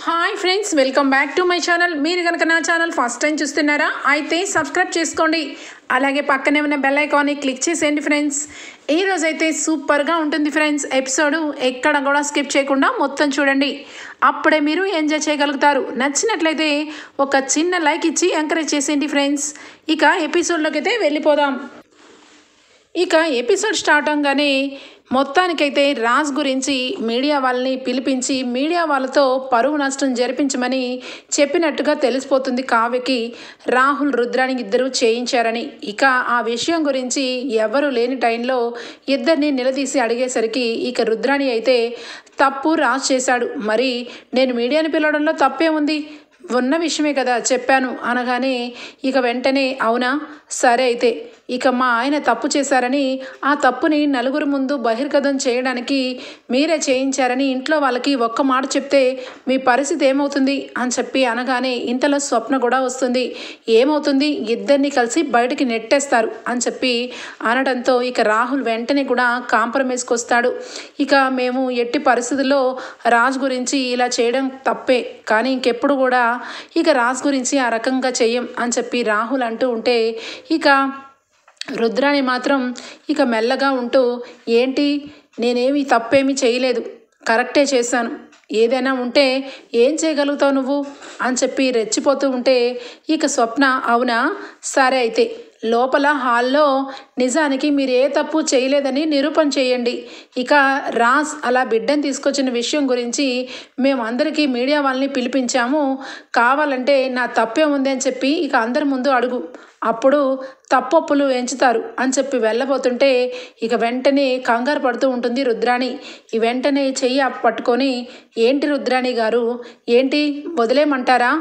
Hi friends, welcome back to my channel. మీరు కనుక నా ఛానల్ ఫస్ట్ టైం చూస్తున్నారా అయితే సబ్స్క్రైబ్ చేసుకోండి. అలాగే పక్కనే ఉన్న బెల్ ఐకాన్ని క్లిక్ చేసేయండి ఫ్రెండ్స్. ఈరోజైతే సూపర్గా ఉంటుంది ఫ్రెండ్స్. ఎపిసోడ్ ఎక్కడ కూడా స్కిప్ చేయకుండా మొత్తం చూడండి, అప్పుడే మీరు ఎంజాయ్ చేయగలుగుతారు. నచ్చినట్లయితే ఒక చిన్న లైక్ ఇచ్చి ఎంకరేజ్ చేసేయండి ఫ్రెండ్స్. ఇక ఎపిసోడ్లోకి అయితే వెళ్ళిపోదాం. ఇక ఎపిసోడ్ స్టార్ట్ అవగానే మొత్తానికైతే రాజ్ గురించి మీడియా వాళ్ళని పిలిపించి మీడియా వాళ్ళతో పరువు నష్టం జరిపించమని చెప్పినట్టుగా తెలిసిపోతుంది కావ్యకి. రాహుల్ రుద్రాని ఇద్దరు చేయించారని. ఇక ఆ విషయం గురించి ఎవరు లేని టైంలో ఇద్దరిని నిలదీసి అడిగేసరికి ఇక రుద్రాని అయితే తప్పు రాజ్ చేశాడు, మరి నేను మీడియాని పిలవడంలో తప్పే ఉంది, ఉన్న విషయమే కదా చెప్పాను అనగానే ఇక వెంటనే అవునా సరే అయితే ఇక మా ఆయన తప్పు చేశారని ఆ తప్పుని నలుగురు ముందు బహిర్గతం చేయడానికి మీరే చేయించారని ఇంట్లో వాళ్ళకి ఒక్క మాట చెప్తే మీ పరిస్థితి ఏమవుతుంది అని చెప్పి అనగానే ఇంతలో స్వప్న కూడా వస్తుంది. ఏమవుతుంది, ఇద్దరిని కలిసి బయటికి నెట్టేస్తారు అని చెప్పి అనడంతో ఇక రాహుల్ వెంటనే కూడా కాంప్రమైజ్కి వస్తాడు. ఇక మేము ఎట్టి పరిస్థితుల్లో రాజ్ గురించి ఇలా చేయడం తప్పే, కానీ ఇంకెప్పుడు కూడా ఇక రాజ్ గురించి ఆ రకంగా చెయ్యం అని చెప్పి రాహుల్ అంటూ ఉంటే ఇక రుద్రాని మాత్రం ఇక మెల్లగా ఉంటూ ఏంటి, నేనేమి తప్పేమీ చేయలేదు, కరెక్టే చేశాను, ఏదైనా ఉంటే ఏం చేయగలుగుతావు నువ్వు అని చెప్పి రెచ్చిపోతూ ఉంటే ఇక స్వప్న అవునా సరే అయితే లోపల హాల్లో నిజానికి మీరు ఏ తప్పు చేయలేదని నిరూపణ చేయండి. ఇక రాజ్ అలా బిడ్డను తీసుకొచ్చిన విషయం గురించి మేమందరికీ మీడియా వాళ్ళని పిలిపించాము, కావాలంటే నా తప్పే ఉంది అని చెప్పి ఇక అందరి ముందు అడుగు, అప్పుడు తప్పొప్పులు ఎంచుతారు అని చెప్పి వెళ్ళబోతుంటే ఇక వెంటనే కంగారు పడుతూ ఉంటుంది రుద్రాణి. ఈ వెంటనే చెయ్యి పట్టుకొని ఏంటి రుద్రాణి గారు, ఏంటి వదిలేయమంటారా,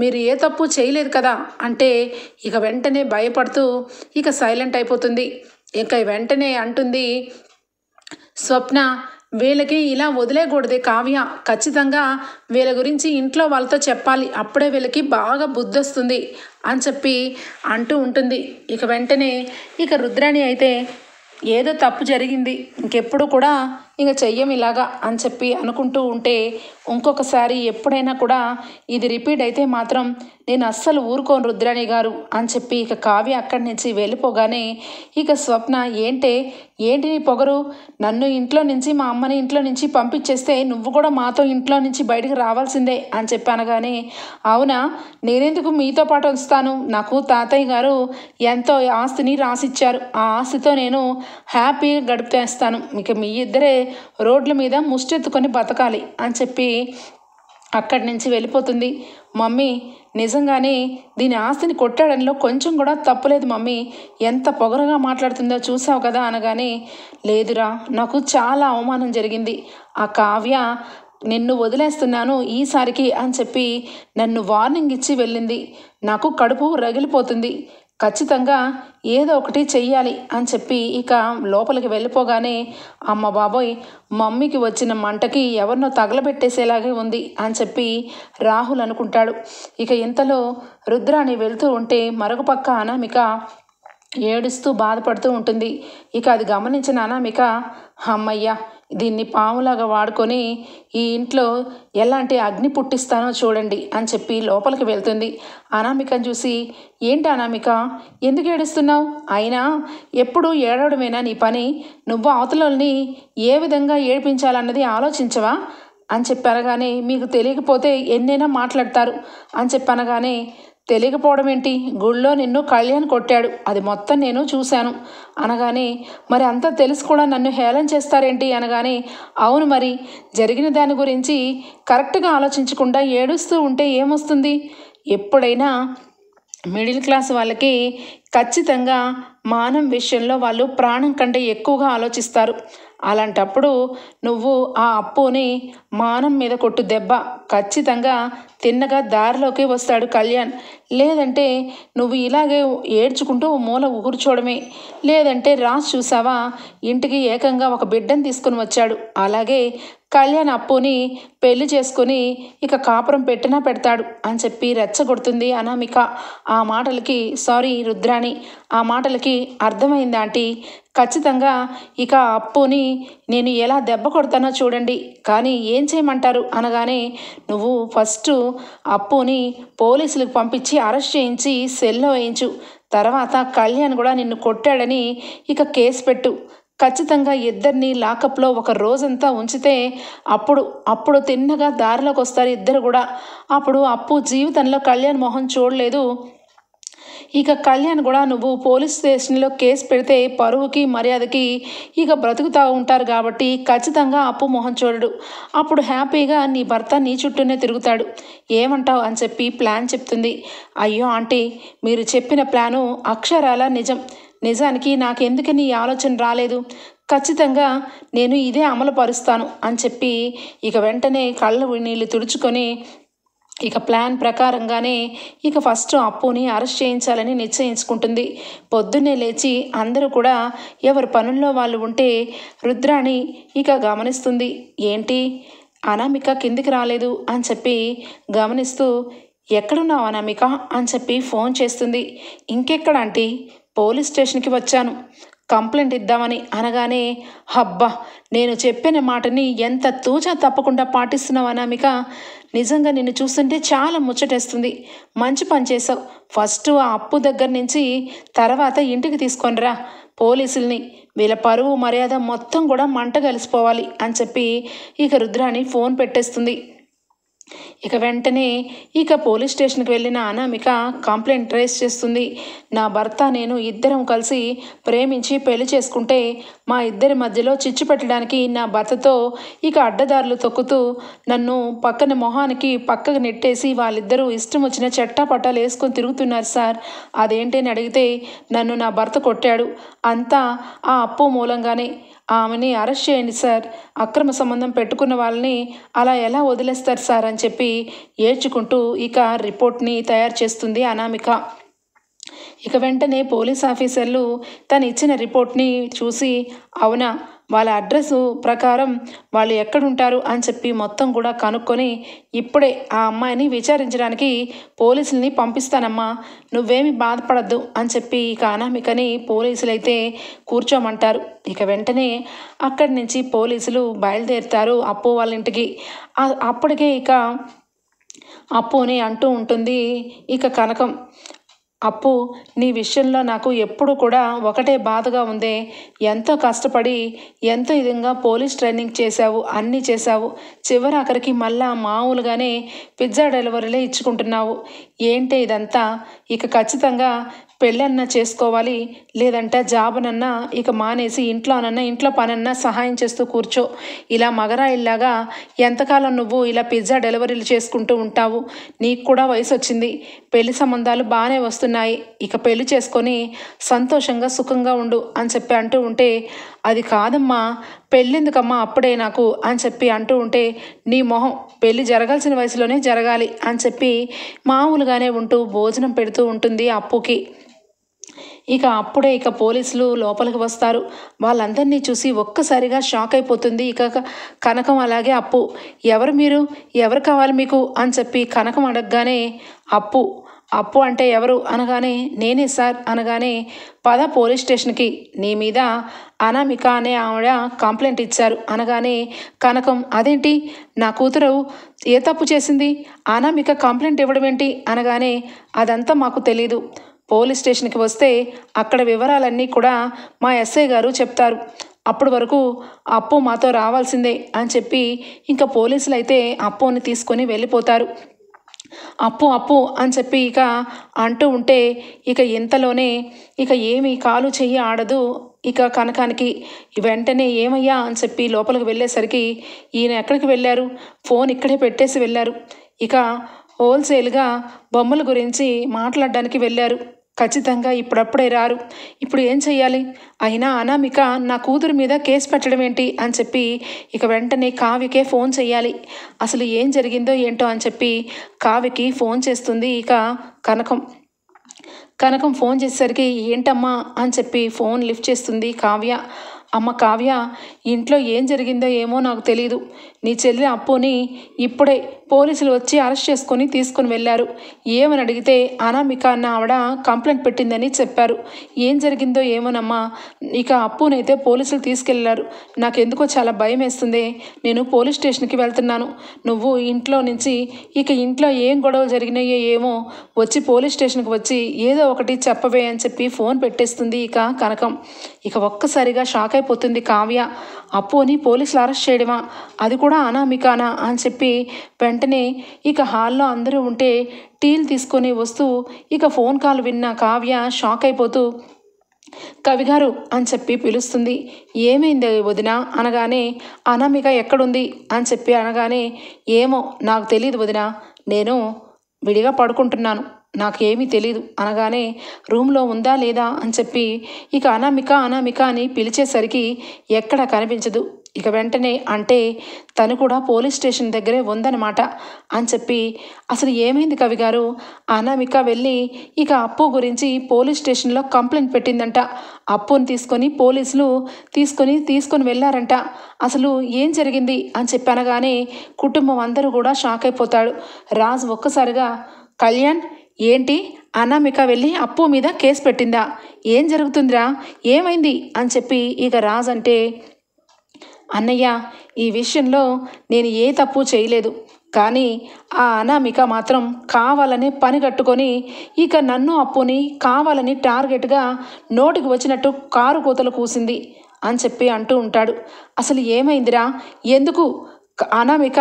మీరు ఏ తప్పు చేయలేదు కదా అంటే ఇక వెంటనే భయపడుతూ ఇక సైలెంట్ అయిపోతుంది. ఇక వెంటనే అంటుంది స్వప్న, వీళ్ళకి ఇలా వదిలేయకూడదే కావ్య, ఖచ్చితంగా వీళ్ళ గురించి ఇంట్లో వాళ్ళతో చెప్పాలి, అప్పుడే వీళ్ళకి బాగా బుద్ధి వస్తుంది అని చెప్పి అంటూ ఉంటుంది. ఇక వెంటనే ఇక రుద్రాణి అయితే ఏదో తప్పు జరిగింది, ఇంకెప్పుడు కూడా ఇక చెయ్యం ఇలాగా అని చెప్పి అనుకుంటూ ఉంటే ఇంకొకసారి ఎప్పుడైనా కూడా ఇది రిపీట్ అయితే మాత్రం నేను అస్సలు ఊరుకోను రుద్రాణి గారు అని చెప్పి ఇక కావ్య అక్కడి నుంచి వెళ్ళిపోగానే ఇక స్వప్న ఏంటి నీ పొగరు, నన్ను ఇంట్లో నుంచి మా అమ్మని ఇంట్లో నుంచి పంపించేస్తే నువ్వు కూడా మాతో ఇంట్లో నుంచి బయటకు రావాల్సిందే అని చెప్పి అనగానే అవునా, నేనెందుకు మీతో పాటు వస్తాను, నాకు తాతయ్య గారు ఎంతో ఆస్తిని రాసిచ్చారు, ఆ ఆస్తితో నేను హ్యాపీగా గడిపేస్తాను, ఇక మీ ఇద్దరే రోడ్ల మీద ముష్టెత్తుకొని బతకాలి అని చెప్పి అక్కడి నుంచి వెళ్ళిపోతుంది. మమ్మీ నిజంగానే దీని ఆస్తిని కొట్టడంలో కొంచెం కూడా తప్పులేదు మమ్మీ, ఎంత పొగరుగా మాట్లాడుతుందో చూసావు కదా అనగానే లేదురా, నాకు చాలా అవమానం జరిగింది, ఆ కావ్య నిన్ను వదిలేస్తున్నాను ఈసారికి అని చెప్పి నన్ను వార్నింగ్ ఇచ్చి వెళ్ళింది, నాకు కడుపు రగిలిపోతుంది, ఖచ్చితంగా ఏదో ఒకటి చెయ్యాలి అని చెప్పి ఇక లోపలికి వెళ్ళిపోగానే అమ్మ బాబోయ్, మమ్మీకి వచ్చిన మంటకి ఎవరినో తగలబెట్టేసేలాగే ఉంది అని చెప్పి రాహుల్ అనుకుంటాడు. ఇక ఇంతలో రుద్రాని వెళ్తూ ఉంటే మరొక పక్క అనామిక ఏడుస్తూ బాధపడుతూ ఉంటుంది. ఇక అది గమనించిన అనామిక అమ్మయ్య, దీన్ని పాములాగా వాడుకొని ఈ ఇంట్లో ఎలాంటి అగ్ని పుట్టిస్తానో చూడండి అని చెప్పి లోపలికి వెళ్తుంది. అనామికను చూసి ఏంటి అనామిక ఎందుకు ఏడుస్తున్నావు, అయినా ఎప్పుడు ఏడవడమేనా నీ పని, నువ్వు అవతలని ఏ విధంగా ఏడిపించాలన్నది ఆలోచించవా అని చెప్పనగానే మీకు తెలియకపోతే ఎన్నైనా మాట్లాడతారు అని చెప్పనగానే తెలియకపోవడం ఏంటి, గుళ్ళో నిన్ను కళ్యాణ్ కొట్టాడు, అది మొత్తం నేను చూశాను అనగానే మరి అంతా తెలిసి కూడా నన్ను హేళన చేస్తారేంటి అనగానే అవును, మరి జరిగిన దాని గురించి కరెక్ట్గా ఆలోచించకుండా ఏడుస్తూ ఉంటే ఏమొస్తుంది, ఎప్పుడైనా మిడిల్ క్లాస్ వాళ్ళకి ఖచ్చితంగా మానం విషయంలో వాళ్ళు ప్రాణం కంటే ఎక్కువగా ఆలోచిస్తారు, అలాంటప్పుడు నువ్వు ఆ అప్పుని మానం మీద కొట్టు దెబ్బ ఖచ్చితంగా తిన్నగా దారిలోకి వస్తాడు కళ్యాణ్, లేదంటే నువ్వు ఇలాగే ఏడ్చుకుంటూ మూల కూర్చోవడమే, లేదంటే రాజ్ చూసావా ఇంటికి ఏకంగా ఒక బిడ్డను తీసుకుని వచ్చాడు, అలాగే కళ్యాణ్ అప్పుని పెళ్లి చేసుకుని ఇక కాపురం పెట్టినా పెడతాడు అని చెప్పి రెచ్చగొడుతుంది అనామిక. ఆ మాటలకి సారీ రుద్రాణి, ఆ మాటలకి అర్థమైంది ఆంటీ, ఖచ్చితంగా ఇక అప్పుని నేను ఎలా దెబ్బ కొడతానో చూడండి, కానీ ఏం చేయమంటారు అనగానే, నువ్వు ఫస్ట్ అప్పుని పోలీసులకు పంపించి అరెస్ట్ చేయించి సెల్లో వేయించు, తర్వాత కళ్యాణ్ కూడా నిన్ను కొట్టాడని ఇక కేసు పెట్టు, ఖచ్చితంగా ఇద్దరిని లాకప్లో ఒక రోజంతా ఉంచితే అప్పుడు తిన్నగా దారిలోకి వస్తారు ఇద్దరు కూడా. అప్పుడు అప్పు జీవితంలో కళ్యాణ్ మొహం చూడలేదు. ఇక కళ్యాణ్ కూడా నువ్వు పోలీస్ స్టేషన్లో కేసు పెడితే పరువుకి మర్యాదకి ఇక బ్రతుకుతూ ఉంటారు కాబట్టి ఖచ్చితంగా అప్పు మొహం చూడడు. అప్పుడు హ్యాపీగా నీ భర్త నీ చుట్టూనే తిరుగుతాడు. ఏమంటావు అని చెప్పి ప్లాన్ చెప్తుంది. అయ్యో ఆంటీ, మీరు చెప్పిన ప్లాను అక్షరాల నిజం. నిజానికి నాకెందుకని ఈ ఆలోచన రాలేదు. ఖచ్చితంగా నేను ఇదే అమలు పరుస్తాను అని చెప్పి ఇక వెంటనే కళ్ళు నీళ్ళు తుడుచుకొని ఇక ప్లాన్ ప్రకారంగానే ఇక ఫస్ట్ అప్పుని అరెస్ట్ చేయించాలని నిశ్చయించుకుంటుంది. పొద్దున్నే లేచి అందరూ కూడా ఎవరి పనుల్లో వాళ్ళు ఉంటే రుద్రాణి ఇక గమనిస్తుంది. ఏంటి అనామిక కిందికి రాలేదు అని చెప్పి గమనిస్తూ, ఎక్కడున్నావు అనామిక అని చెప్పి ఫోన్ చేస్తుంది. ఇంకెక్కడ ఆంటీ, పోలీస్ స్టేషన్కి వచ్చాను కంప్లైంట్ ఇద్దామని అనగానే, హబ్బా నేను చెప్పిన మాటని ఎంత తూచా తప్పకుండా పాటిస్తున్నావు అనామిక, నిజంగా నిన్ను చూస్తుంటే చాలా ముచ్చటేస్తుంది. మంచి పని చేసావు. ఫస్ట్ ఆ అప్పు దగ్గర నుంచి తర్వాత ఇంటికి తీసుకొనిరా పోలీసుల్ని, వీళ్ళ పరువు మర్యాద మొత్తం కూడా మంట కలిసిపోవాలి అని చెప్పి ఇక రుద్రాణి ఫోన్ పెట్టేస్తుంది. ఇక వెంటనే ఇక పోలీస్ స్టేషన్కి వెళ్ళిన అనామిక కంప్లైంట్ రేస్ చేస్తుంది. నా భర్త నేను ఇద్దరం కలిసి ప్రేమించి పెళ్లి చేసుకుంటే మా ఇద్దరి మధ్యలో చిచ్చు పెట్టడానికి నా భర్తతో ఇక అడ్డదారులు తొక్కుతూ నన్ను పక్కన మొహానికి పక్కకు నెట్టేసి వాళ్ళిద్దరూ ఇష్టం వచ్చిన చట్టాపట్టాలు వేసుకొని తిరుగుతున్నారు సార్. అదేంటి అని అడిగితే, నన్ను నా భర్త కొట్టాడు, అంతా ఆ అప్పు మూలంగానే, ఆమెని అరెస్ట్ చేయండి సార్, అక్రమ సంబంధం పెట్టుకున్న వాళ్ళని అలా ఎలా వదిలేస్తారు సార్ అని చెప్పి ఏడ్చుకుంటూ ఇక రిపోర్ట్ని తయారు చేస్తుంది అనామిక. ఇక వెంటనే పోలీస్ ఆఫీసర్లు తను ఇచ్చిన రిపోర్ట్ని చూసి, అవునా, వాళ్ళ అడ్రస్ ప్రకారం వాళ్ళు ఎక్కడుంటారు అని చెప్పి మొత్తం కూడా కనుక్కొని ఇప్పుడే ఆ అమ్మాయిని విచారించడానికి పోలీసుల్ని పంపిస్తానమ్మా, నువ్వేమి బాధపడద్దు అని చెప్పి ఇక అనామికని పోలీసులు అయితే కూర్చోమంటారు. ఇక వెంటనే అక్కడి నుంచి పోలీసులు బయలుదేరుతారు అప్పు వాళ్ళ ఇంటికి. అప్పటికే ఇక అప్పుని అంటూ ఉంటుంది ఇక కనకం, అప్పు నీ విషయంలో నాకు ఎప్పుడు కూడా ఒకటే బాధగా ఉందే, ఎంతో కష్టపడి ఎంతో విధంగా పోలీస్ ట్రైనింగ్ చేశావు, అన్నీ చేశావు, చివరి ఆఖరికి మళ్ళా మామూలుగానే పిజ్జా డెలివరీలే ఇచ్చుకుంటున్నావు, ఏంటి ఇదంతా? ఇక ఖచ్చితంగా పెళ్ళన్నా చేసుకోవాలి, లేదంటే జాబనన్నా ఇక మానేసి ఇంట్లో పనన్నా సహాయం చేస్తూ కూర్చో. ఇలా మగరాయిల్లాగా ఎంతకాలం నువ్వు ఇలా పిజ్జా డెలివరీలు చేసుకుంటూ ఉంటావు? నీకు కూడా వయసు వచ్చింది, పెళ్లి సంబంధాలు బాగానే వస్తున్నాయి, ఇక పెళ్లి చేసుకొని సంతోషంగా సుఖంగా ఉండు అని చెప్పి అంటూ ఉంటే, అది కాదమ్మా, పెళ్ళెందుకమ్మా అప్పుడే నాకు అని చెప్పి అంటూ ఉంటే, నీ మొహం, పెళ్ళి జరగాల్సిన వయసులోనే జరగాలి అని చెప్పి మామూలుగానే ఉంటూ భోజనం పెడుతూ ఉంటుంది అప్పుకి. ఇక అప్పుడే ఇక పోలీసులు లోపలికి వస్తారు. వాళ్ళందరినీ చూసి ఒక్కసారిగా షాక్ అయిపోతుంది ఇక కనకం, అలాగే అప్పు. ఎవరు మీరు, ఎవరు కావాలి మీకు అని చెప్పి కనకం అడగగానే, అప్పు అంటే ఎవరు అనగానే, నేనే సార్ అనగానే, పద పోలీస్ స్టేషన్కి, నీ మీద అనామిక అనే ఆవిడ కంప్లైంట్ ఇచ్చారు అనగానే కనకం, అదేంటి, నా కూతురు ఏ తప్పు చేసింది, అనామిక కంప్లైంట్ ఇవ్వడం ఏంటి అనగానే, అదంతా మాకు తెలీదు, పోలీస్ స్టేషన్కి వస్తే అక్కడ వివరాలన్నీ కూడా మా ఎస్ఐ గారు చెప్తారు, అప్పటి వరకు అప్పు మాతో రావాల్సిందే అని చెప్పి ఇంకా పోలీసులు అయితే అప్పుని తీసుకొని వెళ్ళిపోతారు. అప్పు అని చెప్పి ఇక అంటూ ఉంటే ఇక ఇంతలోనే ఇక ఏమి కాలు చెయ్యి ఆడదు ఇక కనకానికి. వెంటనే ఏమయ్యా అని చెప్పి లోపలికి వెళ్ళేసరికి, ఈయన ఎక్కడికి వెళ్ళారు, ఫోన్ ఇక్కడే పెట్టేసి వెళ్ళారు, ఇక హోల్సేల్గా బొమ్మల గురించి మాట్లాడడానికి వెళ్ళారు, ఖచ్చితంగా ఇప్పుడప్పుడే రారు, ఇప్పుడు ఏం చెయ్యాలి, అయినా అనామిక నా కూతురు మీద కేసు పెట్టడం ఏంటి అని చెప్పి ఇక వెంటనే కావ్యకే ఫోన్ చెయ్యాలి, అసలు ఏం జరిగిందో ఏంటో అని చెప్పి కావ్యకి ఫోన్ చేస్తుంది ఇక కనకం ఫోన్ చేసేసరికి, ఏంటమ్మా అని చెప్పి ఫోన్ లిఫ్ట్ చేస్తుంది కావ్య. అమ్మ కావ్య, ఇంట్లో ఏం జరిగిందో ఏమో నాకు తెలియదు. నీ చెల్లి అప్పుని ఇప్పుడే పోలీసులు వచ్చి అరెస్ట్ చేసుకొని తీసుకుని వెళ్ళారు. ఏమని అడిగితే అనామిక అన్న ఆవిడ కంప్లైంట్ పెట్టిందని చెప్పారు. ఏం జరిగిందో ఏమోనమ్మా. ఇక అప్పునైతే పోలీసులు తీసుకెళ్లారు. నాకెందుకో చాలా భయం వేస్తుంది. నేను పోలీస్ స్టేషన్కి వెళ్తున్నాను. నువ్వు ఇంట్లో నుంచి ఇక ఇంట్లో ఏం గొడవలు జరిగినాయో ఏమో వచ్చి పోలీస్ స్టేషన్కి వచ్చి ఏదో ఒకటి చెప్పవే అని చెప్పి ఫోన్ పెట్టేస్తుంది ఇక కనకం. ఇక ఒక్కసారిగా షాక్ అయిపోతుంది కావ్య. అప్పుని పోలీసులు అరెస్ట్ చేయడమా, అది కూడా అనామికానా అని చెప్పి వెంటనే ఇక హాల్లో అందరూ ఉంటే టీలు తీసుకొని వస్తూ ఇక ఫోన్ కాల్ విన్న కావ్య షాక్ అయిపోతూ కవిగారు అని చెప్పి పిలుస్తుంది. ఏమైంది వదిన అనగానే అనామిక ఎక్కడుంది అని చెప్పి అనగానే ఏమో నాకు తెలియదు వదిన, నేను విడిగా పడుకుంటున్నాను, నాకేమీ తెలీదు అనగానే రూమ్లో ఉందా లేదా అని చెప్పి ఇక అనామిక అనామిక అని పిలిచేసరికి ఎక్కడ కనిపించదు. ఇక వెంటనే అంటే తను కూడా పోలీస్ స్టేషన్ దగ్గరే ఉందన్నమాట అని చెప్పి అసలు ఏమైంది కవిగారు, అనామిక వెళ్ళి ఇక అప్పు గురించి పోలీస్ స్టేషన్లో కంప్లైంట్ పెట్టిందంట. అప్పుని తీసుకొని పోలీసులు తీసుకొని వెళ్ళారంట. అసలు ఏం జరిగింది అని చెప్పి అనగానే కుటుంబం అందరూ కూడా షాక్ అయిపోతాడు. రాజు ఒక్కసారిగా కళ్యాణ్ ఏంటి అనామిక వెళ్ళి అప్పు మీద కేసు పెట్టిందా, ఏం జరుగుతుందిరా, ఏమైంది అని చెప్పి ఇక రాజు అంటే అన్నయ్య ఈ విషయంలో నేను ఏ తప్పు చేయలేదు, కానీ ఆ అనామిక మాత్రం కావాలని పని కట్టుకొని ఇక నన్ను అప్పుని కావాలని టార్గెట్గా నోటికి వచ్చినట్టు కారు కూతలు కూసింది అని చెప్పి అంటూ ఉంటాడు. అసలు ఏమైందిరా, ఎందుకు అనామిక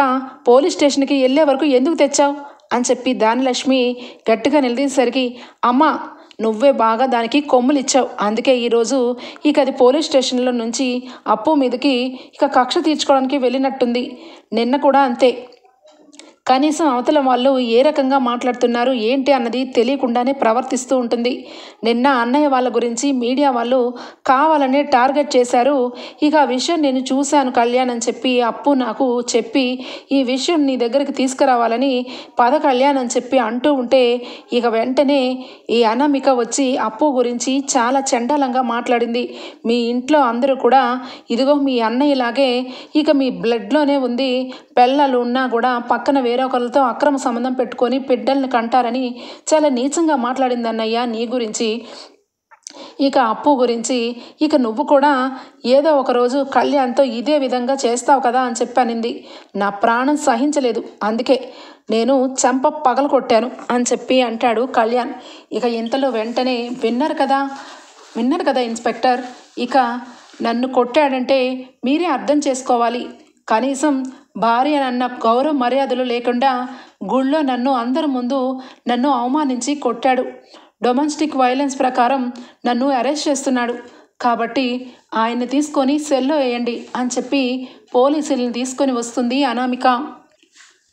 పోలీస్ స్టేషన్కి వెళ్ళే వరకు ఎందుకు తెచ్చావు అని చెప్పి దానిలక్ష్మి గట్టిగా నిలదీసేసరికి అమ్మ నువ్వే బాగా దానికి కొమ్ములు ఇచ్చావు, అందుకే ఈరోజు ఇక అది పోలీస్ స్టేషన్లో నుంచి అప్పు మీదకి ఇక కక్ష తీర్చుకోవడానికి వెళ్ళినట్టుంది. నిన్న కూడా అంతే, కనీసం అవతల వాళ్ళు ఏ రకంగా మాట్లాడుతున్నారు ఏంటి అన్నది తెలియకుండానే ప్రవర్తిస్తూ ఉంటుంది. నిన్న అన్నయ్య వాళ్ళ గురించి మీడియా వాళ్ళు కావాలనే టార్గెట్ చేశారు. ఇక ఆ విషయం నేను చూశాను కళ్యాణ్ అని చెప్పి అప్పు నాకు చెప్పి ఈ విషయం నీ దగ్గరికి తీసుకురావాలని పద కళ్యాణ్ అని చెప్పి అంటూ ఉంటే ఇక వెంటనే ఈ అనామిక వచ్చి అప్పు గురించి చాలా చండాలంగా మాట్లాడింది. మీ ఇంట్లో అందరూ కూడా ఇదిగో మీ అన్నయ్యలాగే ఇక మీ బ్లడ్లోనే ఉంది, పిల్లలు ఉన్నా కూడా పక్కన వేరొకరితో అక్రమ సంబంధం పెట్టుకొని బిడ్డల్ని కంటారని చాలా నీచంగా మాట్లాడింది అన్నయ్య నీ గురించి, ఇక అప్పు గురించి. ఇక నువ్వు కూడా ఏదో ఒకరోజు కళ్యాణ్తో ఇదే విధంగా చేస్తావు కదా అని చెప్పనింది. నా ప్రాణం సహించలేదు, అందుకే నేను చెంప పగల కొట్టాను అని చెప్పి అంటాడు కళ్యాణ్. ఇక ఇంతలో వెంటనే విన్నారు కదా ఇన్స్పెక్టర్, ఇక నన్ను కొట్టాడంటే మీరే అర్థం చేసుకోవాలి. కనీసం భార్య అన్న గౌరవ మర్యాదలు లేకుండా గుళ్ళో అందరి ముందు నన్ను అవమానించి కొట్టాడు. డొమెస్టిక్ వైలెన్స్ ప్రకారం నన్ను అరెస్ట్ చేస్తున్నాడు. కాబట్టి ఆయన్ని తీసుకొని సెల్లో వేయండి అని చెప్పి పోలీసుల్ని తీసుకొని వస్తుంది అనామిక.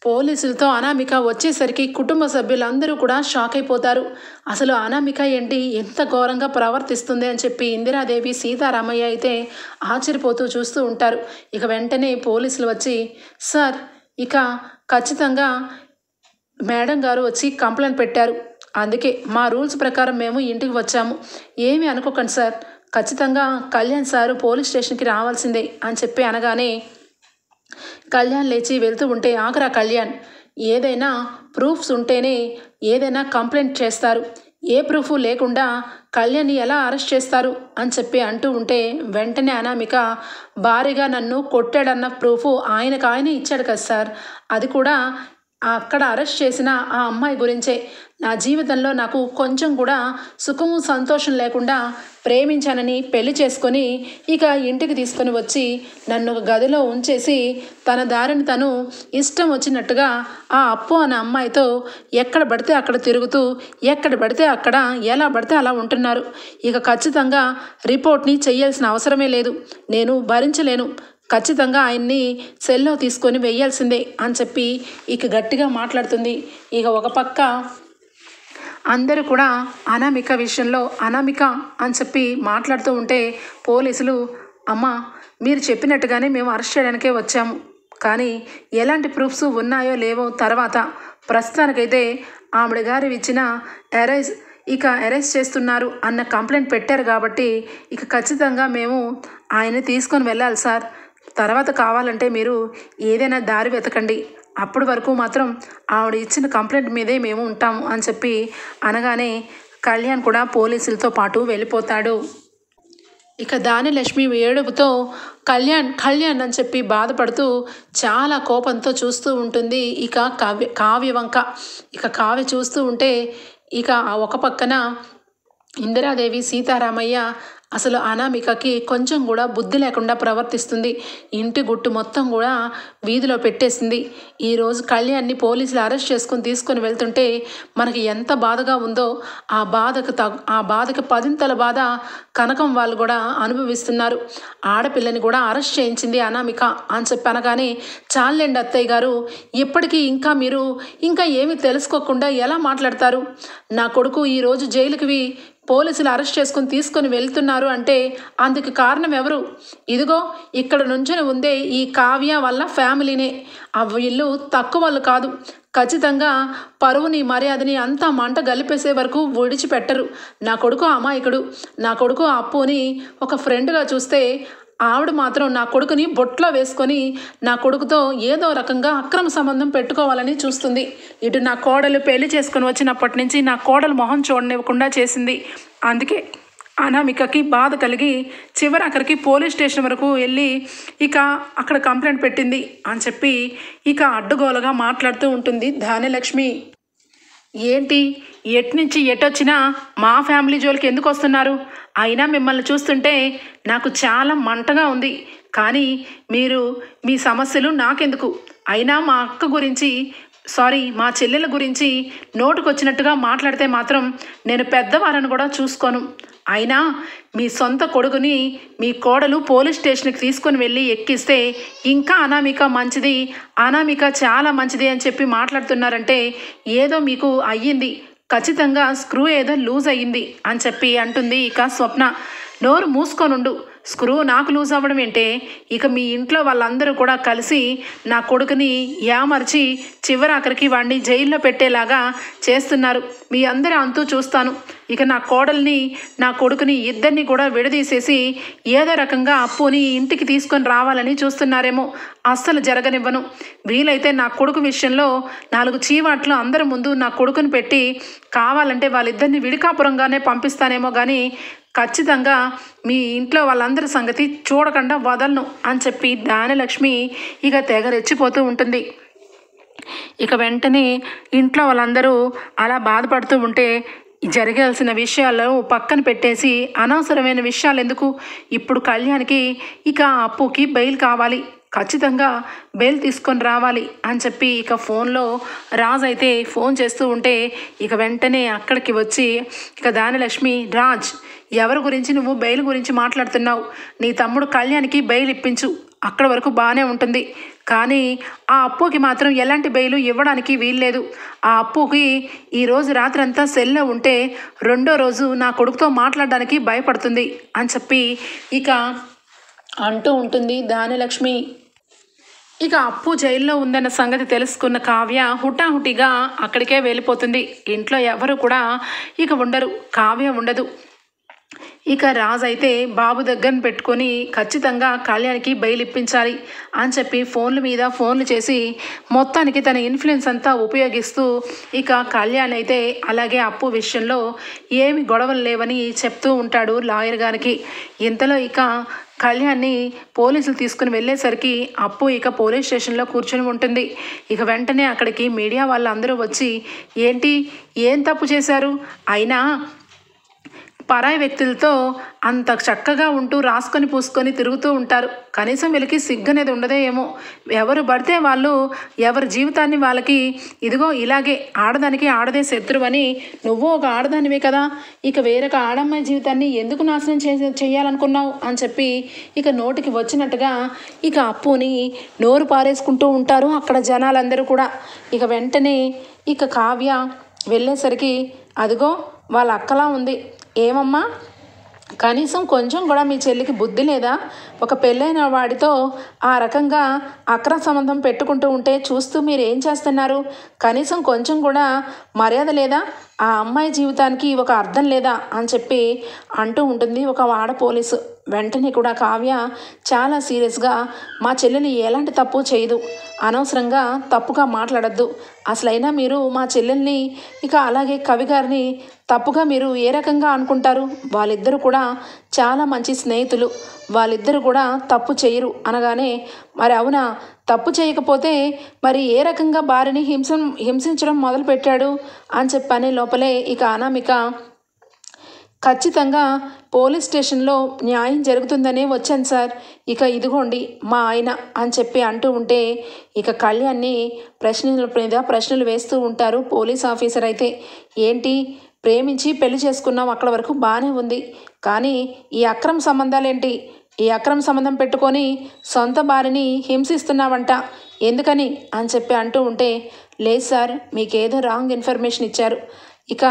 పోలీసులతో అనామిక వచ్చేసరికి కుటుంబ సభ్యులందరూ కూడా షాక్ అయిపోతారు. అసలు అనామిక ఏంటి ఎంత ఘోరంగా ప్రవర్తిస్తుంది అని చెప్పి ఇందిరాదేవి సీతారామయ్య అయితే ఆశ్చర్యపోతూ చూస్తూ ఉంటారు. ఇక వెంటనే పోలీసులు వచ్చి సార్ ఇక ఖచ్చితంగా మేడం గారు వచ్చి కంప్లైంట్ పెట్టారు, అందుకే మా రూల్స్ ప్రకారం మేము ఇంటికి వచ్చాము, ఏమీ అనుకోకండి సార్, ఖచ్చితంగా కళ్యాణ్ సారు పోలీస్ స్టేషన్కి రావాల్సిందే అని చెప్పి అనగానే కళ్యాణ్ లేచి వెళ్తూ ఉంటే ఆఖరా కళ్యాణ్ ఏదైనా ప్రూఫ్స్ ఉంటేనే ఏదైనా కంప్లైంట్ చేస్తారు, ఏ ప్రూఫ్ లేకుండా కళ్యాణ్ని ఎలా అరెస్ట్ చేస్తారు అని చెప్పి అంటూ ఉంటే వెంటనే అనామిక భారీగా నన్ను కొట్టాడన్న ప్రూఫ్ ఆయనకు ఇచ్చాడు కదా సార్, అది కూడా అక్కడ అరెస్ట్ చేసిన ఆ అమ్మాయి గురించే. నా జీవితంలో నాకు కొంచెం కూడా సుఖము సంతోషం లేకుండా ప్రేమించానని పెళ్లి చేసుకొని ఇక ఇంటికి తీసుకొని వచ్చి నన్ను గదిలో ఉంచేసి తన దారిని తను ఇష్టం వచ్చినట్టుగా ఆ అప్పు అనే అమ్మాయితో ఎక్కడ పడితే అక్కడ తిరుగుతూ ఎక్కడ పడితే అక్కడ ఎలా పడితే అలా ఉంటున్నారు. ఇక ఖచ్చితంగా రిపోర్ట్ని చెయ్యాల్సిన అవసరమే లేదు, నేను భరించలేను, ఖచ్చితంగా ఆయన్ని సెల్లో తీసుకొని వెయ్యాల్సిందే అని చెప్పి ఇక గట్టిగా మాట్లాడుతుంది. ఇక ఒక పక్క అందరూ కూడా అనామిక విషయంలో అనామిక అని చెప్పి మాట్లాడుతూ ఉంటే పోలీసులు అమ్మ మీరు చెప్పినట్టుగానే మేము అరెస్ట్ చేయడానికే వచ్చాము, కానీ ఎలాంటి ప్రూఫ్స్ ఉన్నాయో లేవో తర్వాత ప్రస్తుతానికైతే ఆవిడ గారు ఇచ్చిన ఇక అరెస్ట్ చేస్తున్నారు అన్న కంప్లైంట్ పెట్టారు కాబట్టి ఇక ఖచ్చితంగా మేము ఆయన తీసుకొని వెళ్ళాలి సార్. తర్వాత కావాలంటే మీరు ఏదైనా దారి వెతకండి, అప్పటి వరకు మాత్రం ఆవిడ ఇచ్చిన కంప్లైంట్ మీదే మేము ఉంటాము అని చెప్పి అనగానే కళ్యాణ్ కూడా పోలీసులతో పాటు వెళ్ళిపోతాడు. ఇక దానిలక్ష్మి ఏడుపుతో కళ్యాణ్ అని చెప్పి బాధపడుతూ చాలా కోపంతో చూస్తూ ఉంటుంది. ఇక కావ్య వంక కావ్య చూస్తూ ఉంటే ఇక ఒక పక్కన ఇందిరాదేవి సీతారామయ్య అసలు అనామికకి కొంచెం కూడా బుద్ధి లేకుండా ప్రవర్తిస్తుంది. ఇంటి గుట్టు మొత్తం కూడా వీధిలో పెట్టేసింది. ఈరోజు కళ్యాణ్ని పోలీసులు అరెస్ట్ చేసుకుని తీసుకొని వెళ్తుంటే మనకి ఎంత బాధగా ఉందో ఆ బాధకు పదింతల బాధ కనకం వాళ్ళు కూడా అనుభవిస్తున్నారు. ఆడపిల్లని కూడా అరెస్ట్ చేయించింది అనామిక అని చెప్పి అనగానే చాలండి అత్తయ్య గారు, ఇప్పటికీ మీరు ఇంకా ఏమీ తెలుసుకోకుండా ఎలా మాట్లాడతారు? నా కొడుకు ఈరోజు జైలుకి పోలీసులు అరెస్ట్ చేసుకుని తీసుకొని వెళ్తున్నారు అంటే అందుకు కారణం ఎవరు? ఇదిగో ఇక్కడ నుంచొని ఉందే ఈ కావ్య వల్ల ఫ్యామిలీనే. వీళ్ళు తక్కువ వాళ్ళు కాదు. ఖచ్చితంగా పరువుని మర్యాదని అంతా మంట గలిపేసే వరకు విడిచిపెట్టరు. నా కొడుకు అమాయకుడు. నా కొడుకు అప్పుని ఒక ఫ్రెండ్గా చూస్తే ఆవిడ మాత్రం నా కొడుకుని బొట్లో వేసుకొని నా కొడుకుతో ఏదో రకంగా అక్రమ సంబంధం పెట్టుకోవాలని చూస్తుంది. ఇటు నా కోడలు పెళ్లి చేసుకొని వచ్చినప్పటి నుంచి నా కోడలు మొహం చూడనివ్వకుండా చేసింది. అందుకే అనామికకి బాధ కలిగి చివరికి పోలీస్ స్టేషన్ వరకు వెళ్ళి అక్కడ కంప్లైంట్ పెట్టింది అని చెప్పి అడ్డుగోలుగా మాట్లాడుతూ ఉంటుంది ధాన్యలక్ష్మి. ఏంటి ఎట్నుంచి ఎటొచ్చినా మా ఫ్యామిలీ జోలికి ఎందుకు వస్తున్నారు? అయినా మిమ్మల్ని చూస్తుంటే నాకు చాలా మంటగా ఉంది. కానీ మీరు మీ సమస్యలు నాకెందుకు? అయినా మా అక్క గురించి మా చెల్లెల గురించి నోటుకొచ్చినట్టుగా మాట్లాడితే మాత్రం నేను పెద్దవారని కూడా చూసుకోను. అయినా మీ సొంత కొడుకుని మీ కోడలు పోలీస్ స్టేషన్కి తీసుకొని వెళ్ళి ఎక్కిస్తే ఇంకా అనామిక మంచిది, అనామిక చాలా మంచిది అని చెప్పి మాట్లాడుతున్నారంటే ఏదో మీకు అయ్యింది, ఖచ్చితంగా స్క్రూ ఏదో లూజ్ అయ్యింది అని చెప్పి అంటుంది స్వప్న. నోరు మూసుకొనుండు, స్క్రూ నాకు లూజ్ అవ్వడం ఏంటే? మీ ఇంట్లో వాళ్ళందరూ కూడా కలిసి నా కొడుకుని యామర్చి చివరాఖరికి వాడిని జైల్లో పెట్టేలాగా చేస్తున్నారు. మీ అందరి అంతూ చూస్తాను. నా కోడల్ని నా కొడుకుని ఇద్దరిని కూడా విడదీసేసి ఏదో రకంగా అప్పుని ఇంటికి తీసుకొని రావాలని చూస్తున్నారేమో. అస్సలు జరగనివ్వను. వీలైతే నా కొడుకు విషయంలో 4 చీవాట్లు అందరి ముందు నా కొడుకుని పెట్టి కావాలంటే వాళ్ళిద్దరిని విడికాపురంగానే పంపిస్తానేమో కానీ ఖచ్చితంగా మీ ఇంట్లో వాళ్ళందరి సంగతి చూడకుండా వదలను అని చెప్పి ధాన్యలక్ష్మి తెగ రెచ్చిపోతూ ఉంటుంది. వెంటనే ఇంట్లో వాళ్ళందరూ అలా బాధపడుతూ ఉంటే జరగాల్సిన విషయాలు పక్కన పెట్టేసి అనవసరమైన విషయాలు ఎందుకు? ఇప్పుడు కళ్యాణ్కి అప్పుకి బెయిల్ కావాలి, ఖచ్చితంగా బెయిల్ తీసుకొని రావాలి అని చెప్పి ఫోన్లో రాజ్ అయితే ఫోన్ చేస్తూ ఉంటే వెంటనే అక్కడికి వచ్చి ధాన్యలక్ష్మి, రాజ్ ఎవరి గురించి నువ్వు బెయిల్ గురించి మాట్లాడుతున్నావు? నీ తమ్ముడు కళ్యాణ్కి బెయిల్ ఇప్పించు, అక్కడ వరకు బాగానే ఉంటుంది. కానీ ఆ అప్పుకి మాత్రం ఎలాంటి బెయిలు ఇవ్వడానికి వీల్లేదు. ఆ అప్పుకి ఈరోజు రాత్రంతా సెల్లో ఉంటే రెండో రోజు నా కొడుకుతో మాట్లాడడానికి భయపడుతుంది అని చెప్పి అంటూ ఉంటుంది ధాన్యలక్ష్మి. అప్పు జైల్లో ఉందన్న సంగతి తెలుసుకున్న కావ్య హుటాహుటిగా అక్కడికే వెళ్ళిపోతుంది. ఇంట్లో ఎవరు కూడా ఉండరు, కావ్య ఉండదు. రాజ్ అయితే బాబు దగ్గర పెట్టుకొని ఖచ్చితంగా కళ్యాణ్కి బెయిల్ ఇప్పించాలి అని చెప్పి ఫోన్ల మీద ఫోన్లు చేసి మొత్తానికి తన ఇన్ఫ్లుయెన్స్ అంతా ఉపయోగిస్తూ కళ్యాణ్ అయితే అలాగే అప్పు విషయంలో ఏమి గొడవలు లేవని చెప్తూ ఉంటాడు లాయర్ గారికి. ఇంతలో కళ్యాణ్ని పోలీసులు తీసుకుని వెళ్ళేసరికి అప్పు పోలీస్ స్టేషన్లో కూర్చొని ఉంటుంది. వెంటనే అక్కడికి మీడియా వాళ్ళందరూ వచ్చి ఏంటి, ఏం తప్పు చేశారు? అయినా పరాయి వ్యక్తులతో అంత చక్కగా ఉంటూ రాసుకొని పూసుకొని తిరుగుతూ ఉంటారు. కనీసం వీళ్ళకి సిగ్గు అనేది ఉండదే ఏమో. ఎవరు పడితే వాళ్ళు ఎవరి జీవితాన్ని వాళ్ళకి ఇదిగో ఇలాగే ఆడదానికి ఆడదే శత్రువు అని నువ్వు ఒక ఆడదానివే కదా, వేరొక ఆడమ్మాయి జీవితాన్ని ఎందుకు నాశనం చేయాలనుకున్నావు అని చెప్పి నోటికి వచ్చినట్టుగా అప్పుని నోరు పారేసుకుంటూ ఉంటారు అక్కడ జనాలందరూ కూడా. వెంటనే కావ్య వెళ్ళేసరికి అదిగో వాళ్ళ అక్కలా ఉంది. ఏమమ్మా కనీసం కొంచెం కూడా మీ చెల్లికి బుద్ధి లేదా? ఒక పెళ్ళైన వాడితో ఆ రకంగా అక్రమ సంబంధం పెట్టుకుంటూ ఉంటే చూస్తూ మీరు ఏం చేస్తున్నారు? కనీసం కొంచెం కూడా మర్యాద లేదా? ఆ అమ్మాయి జీవితానికి ఒక అర్థం లేదా అని చెప్పి అంటూ ఉంటుంది ఒక వాడ పోలీసు. వెంటనే కూడా కావ్య చాలా సీరియస్గా, మా చెల్లెలు ఎలాంటి తప్పు చేయదు, అనవసరంగా తప్పుగా మాట్లాడద్దు, అసలైనా మీరు మా చెల్లెల్ని ఇక అలాగే కవి గారిని తప్పుగా మీరు ఏ రకంగా అనుకుంటారు? వాళ్ళిద్దరూ కూడా చాలా మంచి స్నేహితులు, వాళ్ళిద్దరూ కూడా తప్పు చేయరు అనగానే, మరి అవునా, తప్పు చేయకపోతే మరి ఏ రకంగా భార్యని హింసించడం మొదలుపెట్టాడు అని చెప్పని లోపలే ఇక అనామిక ఖచ్చితంగా పోలీస్ స్టేషన్లో న్యాయం జరుగుతుందనే వచ్చాను సార్, ఇక ఇదిగోండి మా ఆయన అని చెప్పి అంటూ ఉంటే ఇక కళ్యాణ్ని ప్రశ్నల మీద ప్రశ్నలు వేస్తూ ఉంటారు పోలీస్ ఆఫీసర్ అయితే. ఏంటి, ప్రేమించి పెళ్లి చేసుకున్నాం, అక్కడ వరకు బాగానే ఉంది, కానీ ఈ అక్రమ సంబంధాలేంటి? ఈ అక్రమ సంబంధం పెట్టుకొని సొంత భార్యని హింసిస్తున్నావంట, ఎందుకని అని చెప్పి అంటూ ఉంటే, లేదు సార్, మీకేదో రాంగ్ ఇన్ఫర్మేషన్ ఇచ్చారు, ఇక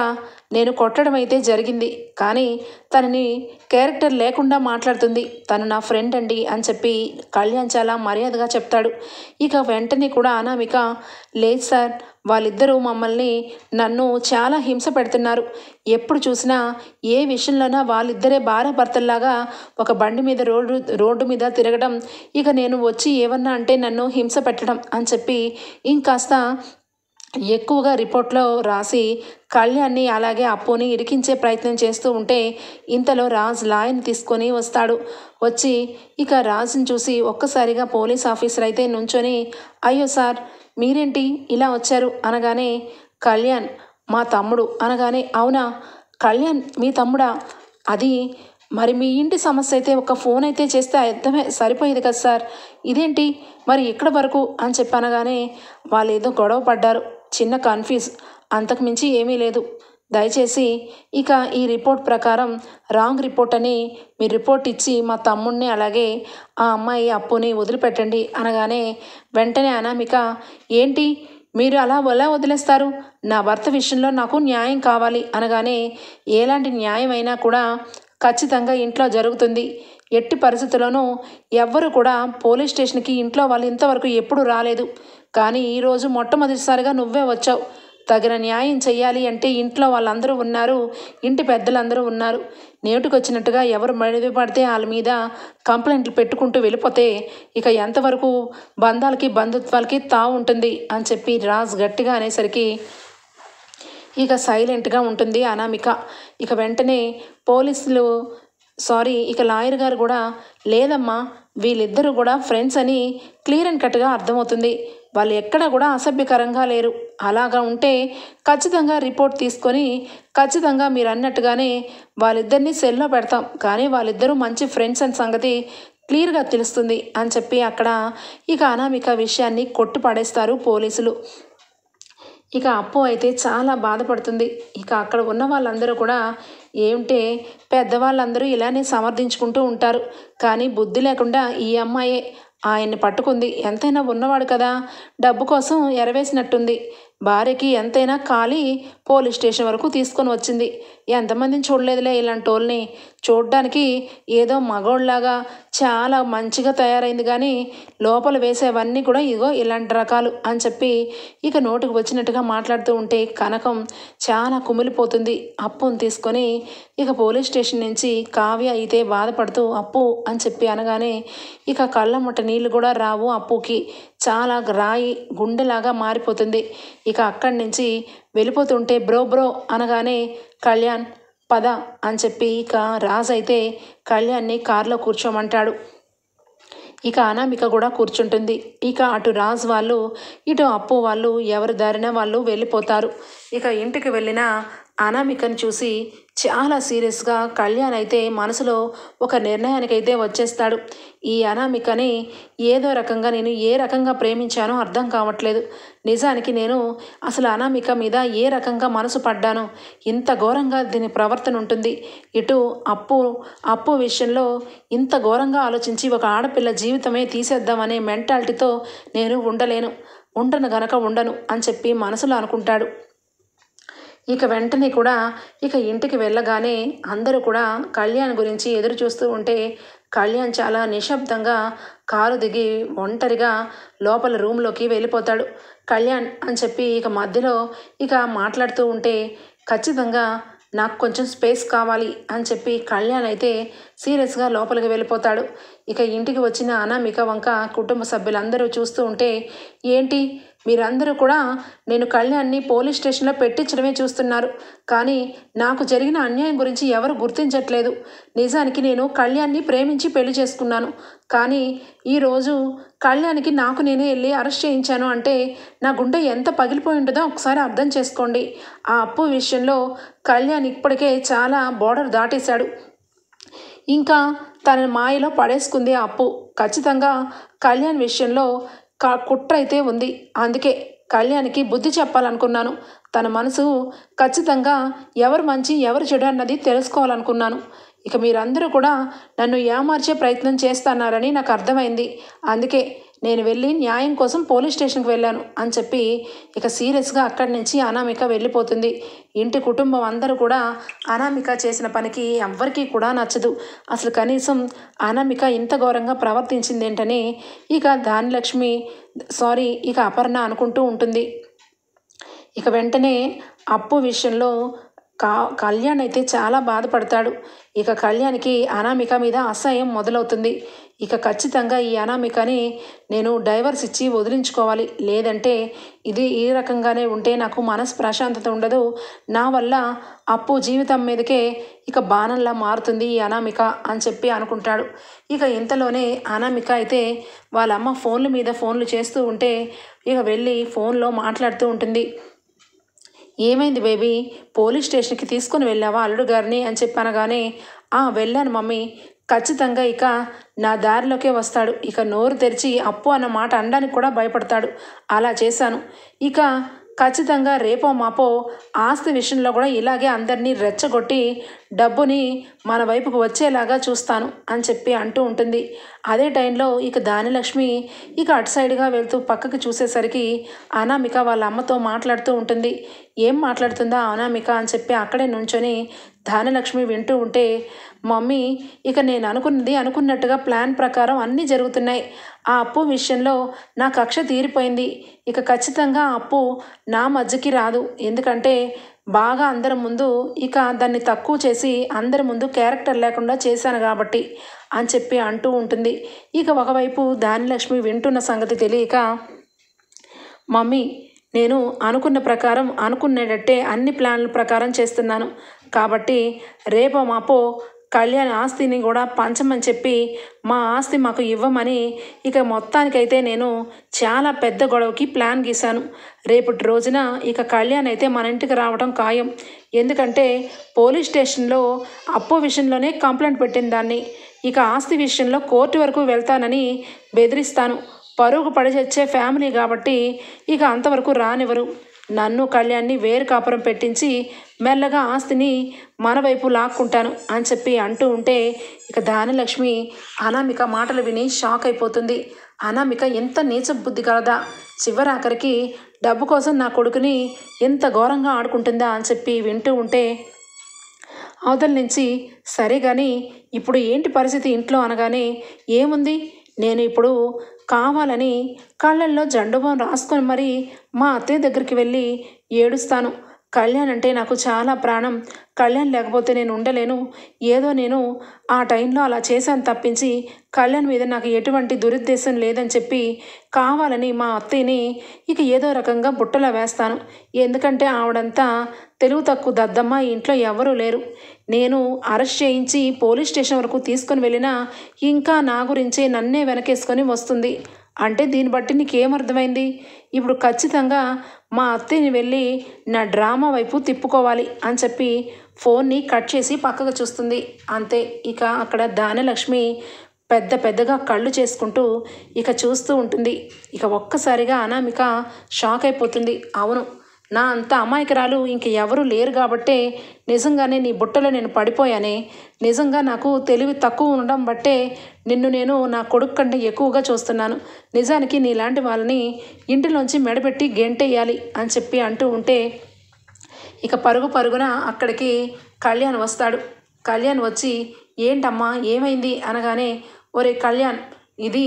నేను కొట్టడం అయితే జరిగింది, కానీ తనని క్యారెక్టర్ లేకుండా మాట్లాడుతుంది, తను నా ఫ్రెండ్ అండి అని చెప్పి కళ్యాణ్ చాలా మర్యాదగా చెప్తాడు. ఇక వెంటనే కూడా అనామిక, లేదు సార్, వాళ్ళిద్దరూ మమ్మల్ని నన్ను చాలా హింస పెడుతున్నారు, ఎప్పుడు చూసినా ఏ విషయంలోనా వాళ్ళిద్దరే భార్య భర్తల్లాగా ఒక బండి మీద రోడ్డు మీద తిరగడం, ఇక నేను వచ్చి ఏమన్నా అంటే నన్ను హింస పెట్టడం అని చెప్పి ఇంకాస్త ఎక్కువగా రిపోర్ట్లో రాసి కళ్యాణ్ని అలాగే అప్పుని ఇరికించే ప్రయత్నం చేస్తూ ఉంటే ఇంతలో రాజ్ లాయర్ని తీసుకొని వస్తాడు. వచ్చి ఇక రాజుని చూసి ఒక్కసారిగా పోలీస్ ఆఫీసర్ అయితే నుంచొని, అయ్యో సార్, మీరేంటి ఇలా వచ్చారు అనగానే, కళ్యాణ్ మా తమ్ముడు అనగానే, అవునా, కళ్యాణ్ మీ తమ్ముడా? అది మరి మీ ఇంటి సమస్య అయితే ఒక ఫోన్ అయితే చేస్తే అర్థమే సరిపోయేది కదా సార్, ఇదేంటి మరి ఇక్కడ వరకు అని చెప్పనగానే, వాళ్ళు ఏదో గొడవ పడ్డారు, చిన్న కన్ఫ్యూజ్, అంతకుమించి ఏమీ లేదు, దయచేసి ఇక ఈ రిపోర్ట్ ప్రకారం రాంగ్ రిపోర్ట్ అని మీరు రిపోర్ట్ ఇచ్చి మా తమ్ముడిని అలాగే ఆ అమ్మాయి అప్పుని వదిలిపెట్టండి అనగానే, వెంటనే అనామిక, ఏంటి మీరు అలా వదిలేస్తారు, నా భర్త విషయంలో నాకు న్యాయం కావాలి అనగానే, ఎలాంటి న్యాయం అయినా కూడా ఖచ్చితంగా ఇంట్లో జరుగుతుంది, ఎట్టి పరిస్థితుల్లోనూ ఎవ్వరు కూడా పోలీస్ స్టేషన్కి ఇంట్లో వాళ్ళు ఇంతవరకు ఎప్పుడు రాలేదు, కానీ ఈరోజు మొట్టమొదటిసారిగా నువ్వే వచ్చావు, తగిన న్యాయం చెయ్యాలి అంటే ఇంట్లో వాళ్ళందరూ ఉన్నారు, ఇంటి పెద్దలందరూ ఉన్నారు, నేటికొచ్చినట్టుగా ఎవరు మడివి పడితే వాళ్ళ మీద కంప్లైంట్లు పెట్టుకుంటూ వెళ్ళిపోతే ఇక ఎంతవరకు బంధాలకి బంధుత్వాలకి తావు ఉంటుంది అని చెప్పి రాజ్ గట్టిగా అనేసరికి ఇక సైలెంట్గా ఉంటుంది అనామిక. ఇక వెంటనే పోలీసులు ఇక లాయర్ గారు కూడా, లేదమ్మా, వీళ్ళిద్దరూ కూడా ఫ్రెండ్స్ అని క్లియర్ అండ్ కట్గా అర్థమవుతుంది, వాళ్ళు ఎక్కడ కూడా అసభ్యకరంగా లేరు, అలాగా ఉంటే ఖచ్చితంగా రిపోర్ట్ తీసుకొని ఖచ్చితంగా మీరు అన్నట్టుగానే వాళ్ళిద్దరిని సెల్లో పెడతాం, కానీ వాళ్ళిద్దరూ మంచి ఫ్రెండ్స్ అని సంగతి క్లియర్గా తెలుస్తుంది అని చెప్పి అక్కడ ఇక అనామిక విషయాన్ని కొట్టి పడేస్తారు పోలీసులు. ఇక అప్పు అయితే చాలా బాధపడుతుంది. ఇక అక్కడ ఉన్న వాళ్ళందరూ కూడా, ఏమిటే పెద్దవాళ్ళందరూ ఇలానే సమర్థించుకుంటూ ఉంటారు, కానీ బుద్ధి లేకుండా ఈ అమ్మాయే ఆయన్ని పట్టుకుంది, ఎంతైనా ఉన్నవాడు కదా, డబ్బు కోసం ఎరవేసినట్టుంది, భార్యకి ఎంతైనా ఖాళీ పోలీస్ స్టేషన్ వరకు తీసుకొని వచ్చింది, ఎంతమందిని చూడలేదులే ఇలాంటి వాళ్ళని, చూడ్డానికి ఏదో మగోళ్ళలాగా చాలా మంచిగా తయారైంది, కానీ లోపల వేసేవన్నీ కూడా ఇగో ఇలాంటి రకాలు అని చెప్పి ఇక నోటికి వచ్చినట్టుగా మాట్లాడుతూ ఉంటే కనకం చాలా కుమిలిపోతుంది. అప్పుని తీసుకొని ఇక పోలీస్ స్టేషన్ నుంచి కావ్య అయితే బాధపడుతూ అప్పు అని చెప్పి అనగానే ఇక కళ్ళమ్మట నీళ్ళు కూడా రావు, అప్పుకి చాలా రాయి గుండెలాగా మారిపోతుంది. ఇక అక్కడి నుంచి వెళ్ళిపోతుంటే బ్రో అనగానే, కళ్యాణ్ పద అని చెప్పి ఇక రాజ్ అయితే కళ్యాణ్ని కారులో కూర్చోమంటాడు. ఇక అనామిక కూడా కూర్చుంటుంది. ఇక అటు రాజ్ వాళ్ళు ఇటు అప్పు వాళ్ళు ఎవరి దారిన వాళ్ళు వెళ్ళిపోతారు. ఇక ఇంటికి వెళ్ళిన అనామికను చూసి చాలా సీరియస్గా కళ్యాణ్ అయితే మనసులో ఒక నిర్ణయానికైతే వచ్చేస్తాడు. ఈ అనామికని ఏదో రకంగా నేను ఏ రకంగా ప్రేమించానో అర్థం కావట్లేదు, నిజానికి నేను అసలు అనామిక మీద ఏ రకంగా మనసు పడ్డానో, ఇంత ఘోరంగా దీని ప్రవర్తన ఉంటుంది, ఇటు అప్పు విషయంలో ఇంత ఘోరంగా ఆలోచించి ఒక ఆడపిల్ల జీవితమే తీసేద్దామనే మెంటాలిటీతో నేను ఉండను గనక ఉండను అని చెప్పి మనసులో అనుకుంటాడు. ఇక వెంటనే కూడా ఇంటికి వెళ్ళగానే అందరూ కూడా కళ్యాణ్ గురించి ఎదురు చూస్తూ ఉంటే కళ్యాణ్ చాలా నిశ్శబ్దంగా కారు దిగి ఒంటరిగా లోపల రూమ్లోకి వెళ్ళిపోతాడు. కళ్యాణ్ అని చెప్పి మధ్యలో మాట్లాడుతూ ఉంటే ఖచ్చితంగా నాకు కొంచెం స్పేస్ కావాలి అని చెప్పి కళ్యాణ్ అయితే సీరియస్గా లోపలికి వెళ్ళిపోతాడు. ఇంటికి వచ్చిన అనామిక వంక కుటుంబ సభ్యులందరూ చూస్తూ ఉంటే ఏంటి మీరందరూ కూడా నేను కళ్యాణ్ని పోలీస్ స్టేషన్లో పెట్టించడమే చూస్తున్నారు, కానీ నాకు జరిగిన అన్యాయం గురించి ఎవరు గుర్తించట్లేదు. నిజానికి నేను కళ్యాణ్ని ప్రేమించి పెళ్లి చేసుకున్నాను, కానీ ఈరోజు కళ్యాణ్కి నాకు నేనే వెళ్ళి అరెస్ట్ చేయించాను అంటే నా గుండె ఎంత పగిలిపోయి ఉంటుందో ఒకసారి అర్థం చేసుకోండి. ఆ అప్పు విషయంలో కళ్యాణ్ ఇప్పటికే చాలా బోర్డర్ దాటేశాడు. ఇంకా తన మాయలో పడేసుకుంది ఆ అప్పు. ఖచ్చితంగా కళ్యాణ్ విషయంలో కుట్ర అయితే ఉంది. అందుకే కళ్యాణ్కి బుద్ధి చెప్పాలనుకున్నాను. తన మనసు ఖచ్చితంగా ఎవరు మంచి ఎవరు చెడు అన్నది తెలుసుకోవాలనుకున్నాను. మీరందరూ కూడా నన్ను ఏమార్చే ప్రయత్నం చేస్తున్నారని నాకు అర్థమైంది. అందుకే నేను వెళ్ళి న్యాయం కోసం పోలీస్ స్టేషన్కి వెళ్ళాను అని చెప్పి సీరియస్గా అక్కడి నుంచి అనామిక వెళ్ళిపోతుంది. ఇంటి కుటుంబం అందరూ కూడా అనామిక చేసిన పనికి ఎవ్వరికీ కూడా నచ్చదు. అసలు కనీసం అనామిక ఇంత ఘోరంగా ప్రవర్తించింది ఏంటని ధాన్యలక్ష్మి అపర్ణ అనుకుంటూ ఉంటుంది. వెంటనే అప్పు విషయంలో కళ్యాణ్ అయితే చాలా బాధపడతాడు. కళ్యాణ్కి అనామిక మీద అసహ్యం మొదలవుతుంది. ఖచ్చితంగా ఈ అనామికని నేను డైవర్స్ ఇచ్చి వదిలించుకోవాలి, లేదంటే ఇది ఈ రకంగానే ఉంటే నాకు మనసు ప్రశాంతత ఉండదు. నా వల్ల అప్పు జీవితం మీదకే బాణంలా మారుతుంది ఈ అనామిక అని చెప్పి అనుకుంటాడు. ఇంతలోనే అనామిక అయితే వాళ్ళ అమ్మ ఫోన్ల మీద ఫోన్లు చేస్తూ ఉంటే వెళ్ళి ఫోన్లో మాట్లాడుతూ ఉంటుంది. ఏమైంది బేబీ, పోలీస్ స్టేషన్కి తీసుకొని వెళ్ళావా అల్లుడు గారిని అని చెప్పనగానే వెళ్ళాను మమ్మీ, ఖచ్చితంగా నా దారిలోకే వస్తాడు. నోరు తెరిచి అప్పు అన్న మాట అనడానికి కూడా భయపడతాడు. అలా చేశాను. ఖచ్చితంగా రేపో మాపో ఆస్తి విషయంలో కూడా ఇలాగే అందరినీ రెచ్చగొట్టి డబ్బుని మన వైపుకు వచ్చేలాగా చూస్తాను అని చెప్పి అంటూ ఉంటుంది. అదే టైంలో ధాన్యలక్ష్మి అటు సైడ్గా వెళ్తూ పక్కకి చూసేసరికి అనామిక వాళ్ళ అమ్మతో మాట్లాడుతూ ఉంటుంది. ఏం మాట్లాడుతుందా అనామిక అని చెప్పి అక్కడే నుంచొని ధాన్యలక్ష్మి వింటూ ఉంటే మమ్మీ నేను అనుకున్నది అనుకున్నట్టుగా ప్లాన్ ప్రకారం అన్నీ జరుగుతున్నాయి. ఆ అప్పు విషయంలో నా కక్ష తీరిపోయింది. ఖచ్చితంగా అప్పు నా మధ్యకి రాదు. ఎందుకంటే బాగా అందరి ముందు దాన్ని తక్కువ చేసి అందరి ముందు క్యారెక్టర్ లేకుండా చేశాను కాబట్టి అని చెప్పి అంటూ ఉంటుంది. ఒకవైపు ధాన్యలక్ష్మి వింటున్న సంగతి తెలియక మమ్మీ నేను అనుకున్న ప్రకారం అనుకునేటట్టే అన్ని ప్లాన్ల ప్రకారం చేస్తున్నాను, కాబట్టి రేపో మాపో కళ్యాణ్ ఆస్తిని కూడా పంచమని చెప్పి మా ఆస్తి మాకు ఇవ్వమని మొత్తానికైతే నేను చాలా పెద్ద గొడవకి ప్లాన్ గీశాను. రేపటి రోజున కళ్యాణ్ అయితే మన ఇంటికి రావడం ఖాయం. ఎందుకంటే పోలీస్ స్టేషన్లో అప్పు విషయంలోనే కంప్లైంట్ పెట్టిన దాన్ని ఆస్తి విషయంలో కోర్టు వరకు వెళ్తానని బెదిరిస్తాను. పరుగు పడిచచ్చే ఫ్యామిలీ కాబట్టి అంతవరకు రానివ్వరు. నన్ను కళ్యాణ్ని వేరు కాపురం పెట్టించి మెల్లగా ఆస్తిని మన వైపు లాక్కుంటాను అని చెప్పి అంటూ ఉంటే ధాన్యలక్ష్మి అనామిక మాటలు విని షాక్ అయిపోతుంది. అనామిక ఎంత నీచ బుద్ధి కలదా, చివరాఖరికి డబ్బు కోసం నా కొడుకుని ఎంత ఘోరంగా ఆడుకుంటుందా అని చెప్పి వింటూ ఉంటే అవతల నుంచి సరే కానీ ఇప్పుడు ఏంటి పరిస్థితి ఇంట్లో అనగానే ఏముంది, నేను ఇప్పుడు కావాలని కళ్ళల్లో జండుబాం రాసుకొని మరీ మా అత్తయ్య దగ్గరికి వెళ్ళి ఏడుస్తాను. కళ్యాణ్ అంటే నాకు చాలా ప్రాణం. కళ్యాణ్ లేకపోతే నేను ఉండలేను. ఏదో నేను ఆ టైంలో అలా చేశాను తప్పించి కళ్యాణ్ మీద నాకు ఎటువంటి దురుద్దేశం లేదని చెప్పి కావాలని మా అత్తయ్యని ఏదో రకంగా బుట్టలో వేస్తాను. ఎందుకంటే ఆవిడంతా తెలుగు తక్కువ దద్దమ్మ, ఇంట్లో ఎవరూ లేరు. నేను అరెస్ట్ చేయించి పోలీస్ స్టేషన్ వరకు తీసుకొని వెళ్ళినా ఇంకా నా గురించే నన్నే వెనకేసుకొని వస్తుంది. అంటే దీన్ని బట్టి నీకేమర్థమైంది? ఇప్పుడు ఖచ్చితంగా మా అత్తయ్యని వెళ్ళి నా డ్రామా వైపు తిప్పుకోవాలి అని చెప్పి ఫోన్ని కట్ చేసి పక్కకు చూస్తుంది. అంతే. అక్కడ ధాన్యలక్ష్మి పెద్దగా కళ్ళు చేసుకుంటూ చూస్తూ ఉంటుంది. ఒక్కసారిగా అనామిక షాక్ అయిపోతుంది. అవును, నా అంత అమాయకురాలు ఎవరూ లేరు కాబట్టే నిజంగానే నీ బుట్టలో నేను పడిపోయానే. నిజంగా నాకు తెలివి తక్కువ ఉండడం బట్టే నిన్ను నేను నా కొడుకు కంటే ఎక్కువగా చూస్తున్నాను. నిజానికి నీలాంటి వాళ్ళని ఇంటిలోంచి మెడబెట్టి గెంటేయాలి అని చెప్పి అంటూ ఉంటే ఇక పరుగు పరుగున అక్కడికి కళ్యాణ్ వస్తాడు. కళ్యాణ్ వచ్చి ఏంటమ్మా ఏమైంది అనగానే, ఒరే కళ్యాణ్, ఇది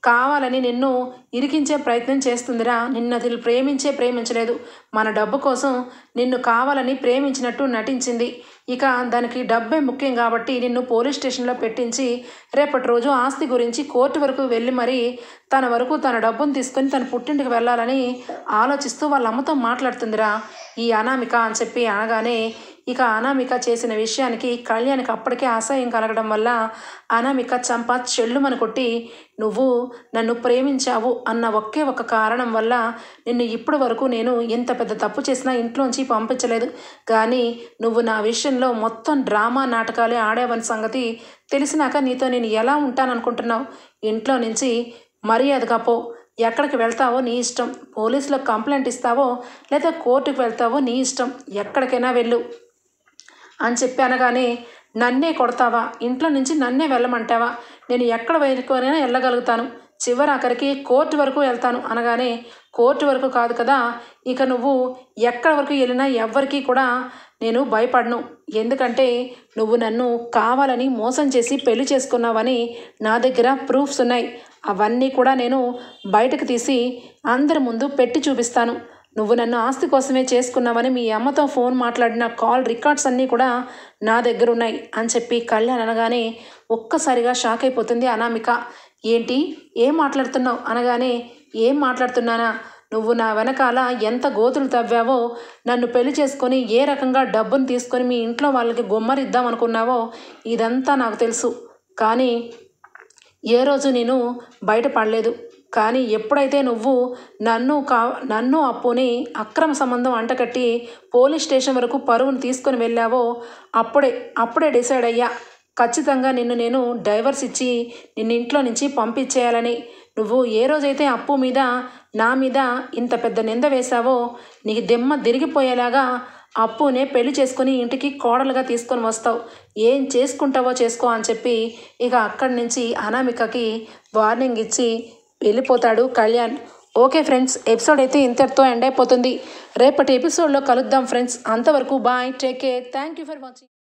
కావాలని నిన్ను ఇరికించే ప్రయత్నం చేస్తుందిరా. నిన్నది ప్రేమించలేదు. మన డబ్బు కోసం నిన్ను కావాలని ప్రేమించినట్టు నటించింది. ఇక దానికి డబ్బే ముఖ్యం కాబట్టి నిన్ను పోలీస్ స్టేషన్లో పెట్టించి రేపటి రోజు ఆస్తి గురించి కోర్టు వరకు వెళ్ళి మరీ తన డబ్బును తీసుకొని తన పుట్టింటికి వెళ్ళాలని ఆలోచిస్తూ వాళ్ళ అమ్మతో మాట్లాడుతుందిరా ఈ అనామిక అని చెప్పి అనగానే, ఇక అనామిక చేసిన విషయానికి కళ్యాణ్కి అప్పటికే అసహ్యం కలగడం వల్ల అనామిక చంప చెల్లుమని కొట్టి, నువ్వు నన్ను ప్రేమించావు అన్న ఒకే ఒక కారణం వల్ల నిన్ను ఇప్పటి వరకు నేను ఎంత పెద్ద తప్పు చేసినా ఇంట్లోంచి పంపించలేదు. కానీ నువ్వు నా విషయంలో మొత్తం డ్రామా నాటకాలే ఆడేవని సంగతి తెలిసినాక నీతో నేను ఎలా ఉంటాననుకుంటున్నావు? ఇంట్లో నుంచి మర్యాదగా పో. ఎక్కడికి వెళ్తావో నీ ఇష్టం. పోలీసులో కంప్లైంట్ ఇస్తావో లేదా కోర్టుకు వెళ్తావో నీ ఇష్టం. ఎక్కడికైనా వెళ్ళు అని చెప్పి అనగానే, నన్నే కొడతావా? ఇంట్లో నుంచి నన్నే వెళ్ళమంటావా? నేను ఎక్కడ వరకునైనా వెళ్ళగలుగుతాను. చివరాఖరికి కోర్టు వరకు వెళ్తాను అనగానే, కోర్టు వరకు కాదు కదా, ఇక నువ్వు ఎక్కడి వరకు వెళ్ళినా ఎవ్వరికీ కూడా నేను భయపడను. ఎందుకంటే నువ్వు నన్ను కావాలని మోసం చేసి పెళ్లి చేసుకున్నావని నా దగ్గర ప్రూఫ్స్ ఉన్నాయి. అవన్నీ కూడా నేను బయటకు తీసి అందరి ముందు పెట్టి చూపిస్తాను. నువ్వు నన్ను ఆస్తి కోసమే చేసుకున్నావని మీ అమ్మతో ఫోన్ మాట్లాడిన కాల్ రికార్డ్స్ అన్నీ కూడా నా దగ్గర ఉన్నాయి అని చెప్పి కళ్యాణ్ అనగానే ఒక్కసారిగా షాక్ అయిపోతుంది అనామిక. ఏంటి, ఏం మాట్లాడుతున్నావు అనగానే, ఏం మాట్లాడుతున్నానా? నువ్వు నా వెనకాల ఎంత గోతులు తవ్వావో, నన్ను పెళ్లి చేసుకొని ఏ రకంగా డబ్బును తీసుకొని మీ ఇంట్లో వాళ్ళకి గుమ్మరిద్దామనుకున్నావో ఇదంతా నాకు తెలుసు. కానీ ఏ రోజు నేను బయటపడలేదు. కానీ ఎప్పుడైతే నువ్వు నన్ను అప్పుని అక్రమ సంబంధం అంటకట్టి పోలీస్ స్టేషన్ వరకు పరువును తీసుకొని వెళ్ళావో అప్పుడే డిసైడ్ అయ్యా, ఖచ్చితంగా నిన్ను నేను డైవర్స్ ఇచ్చి నిన్ను ఇంట్లో నుంచి పంపించేయాలని. నువ్వు ఏ రోజైతే అప్పు మీద నా మీద ఇంత పెద్ద నింద వేశావో నీకు దిమ్మ తిరిగిపోయేలాగా అప్పునే పెళ్లి చేసుకుని ఇంటికి కోడలుగా తీసుకొని వస్తావు. ఏం చేసుకుంటావో చేసుకో అని చెప్పి ఇక అక్కడి నుంచి అనామికకి వార్నింగ్ ఇచ్చి వెళ్ళిపోతాడు కళ్యాణ్. ఓకే ఫ్రెండ్స్, ఎపిసోడ్ అయితే ఇంతటితో ఎండ్ అయిపోతుంది. రేపటి ఎపిసోడ్లో కలుద్దాం ఫ్రెండ్స్. అంతవరకు bye, take care, thank you for watching.